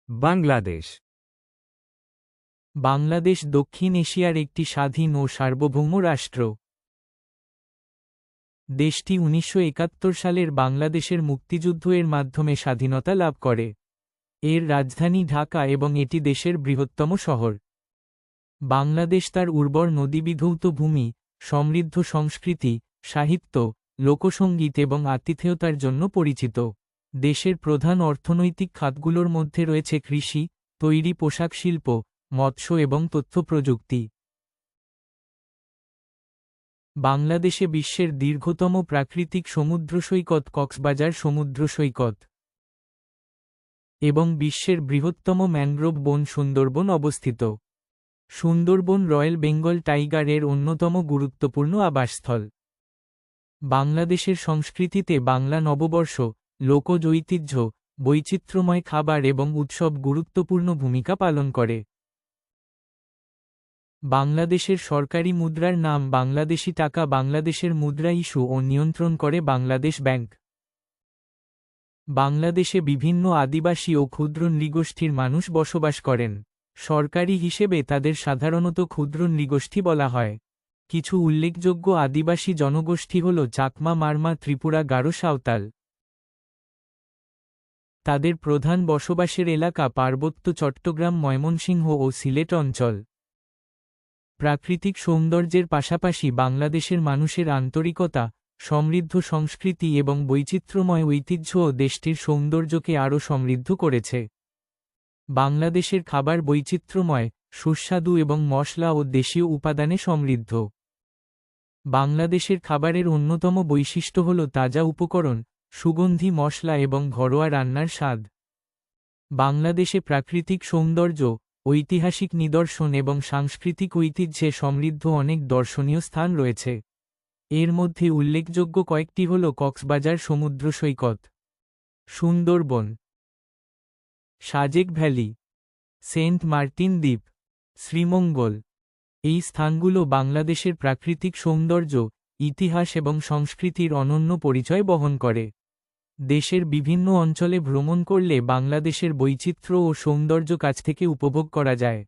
বাংলাদেশ। বাংলাদেশ দক্ষিণ এশিয়ার একটি স্বাধীন ও সার্বভৌম রাষ্ট্র। দেশটি 1971 সালের বাংলাদেশের মুক্তিযুদ্ধ-এর মাধ্যমে স্বাধীনতা লাভ করে। এর রাজধানী ঢাকা এবং এটি দেশের বৃহত্তম শহর। বাংলাদেশ তার উর্বর নদীবিধৌত ভূমি, সমৃদ্ধ সংস্কৃতি, সাহিত্য, লোকসঙ্গীত এবং আতিথেয়তার জন্য পরিচিত। দেশের প্রধান অর্থনৈতিক খাতগুলোর মধ্যে রয়েছে কৃষি, তৈরি পোশাক শিল্প, মৎস্য এবং তথ্য প্রযুক্তি। বাংলাদেশে বিশ্বের দীর্ঘতম প্রাকৃতিক সমুদ্র সৈকত কক্সবাজার সমুদ্র সৈকত এবং বিশ্বের বৃহত্তম ম্যানগ্রোভ বন সুন্দরবন অবস্থিত। সুন্দরবন রয়্যাল বেঙ্গল টাইগার এর অন্যতম গুরুত্বপূর্ণ আবাসস্থল। বাংলাদেশের সংস্কৃতিতে বাংলা নববর্ষ, লোকজ ঐতিহ্য, বৈচিত্র্যময় খাবার এবং উৎসব গুরুত্বপূর্ণ ভূমিকা পালন করে। বাংলাদেশের সরকারি মুদ্রার নাম বাংলাদেশী টাকা। বাংলাদেশের মুদ্রা ইস্যু ও নিয়ন্ত্রণ করে বাংলাদেশ ব্যাংক। বাংলাদেশে বিভিন্ন আদিবাসী ও ক্ষুদ্র নৃগোষ্ঠীর মানুষ বসবাস করেন। সরকারি হিসেবে তাদের সাধারণত ক্ষুদ্র নৃগোষ্ঠী বলা হয়। কিছু উল্লেখযোগ্য আদিবাসী জনগোষ্ঠী হল চাকমা, মারমা, ত্রিপুরা, গারো, সাঁওতাল। তাদের প্রধান বসবাসের এলাকা পার্বত্য চট্টগ্রাম, ময়মনসিংহ ও সিলেট অঞ্চল। প্রাকৃতিক সৌন্দর্যের পাশাপাশি বাংলাদেশের মানুষের আন্তরিকতা, সমৃদ্ধ সংস্কৃতি এবং বৈচিত্র্যময় ঐতিহ্য দেশটির সৌন্দর্যকে আরও সমৃদ্ধ করেছে। বাংলাদেশের খাবার বৈচিত্র্যময়, সুস্বাদু এবং মশলা ও দেশীয় উপাদানে সমৃদ্ধ। বাংলাদেশের খাবারের অন্যতম বৈশিষ্ট্য হল তাজা উপকরণ, সুগন্ধি মশলা এবং ঘরোয়া রান্নার স্বাদ। বাংলাদেশে প্রাকৃতিক সৌন্দর্য, ঐতিহাসিক নিদর্শন এবং সাংস্কৃতিক ঐতিহ্যে সমৃদ্ধ অনেক দর্শনীয় স্থান রয়েছে। এর মধ্যে উল্লেখযোগ্য কয়েকটি হল কক্সবাজার সমুদ্র সৈকত, Sundarbans, Sajek valley, Saint Martin দ্বীপ, শ্রীমঙ্গল। এই স্থানগুলো বাংলাদেশের প্রাকৃতিক সৌন্দর্য, ইতিহাস এবং সংস্কৃতির অনন্য পরিচয় বহন করে। দেশের বিভিন্ন অঞ্চলে ভ্রমণ করলে বাংলাদেশের বৈচিত্র্য ও সৌন্দর্য কাছ থেকে উপভোগ করা যায়।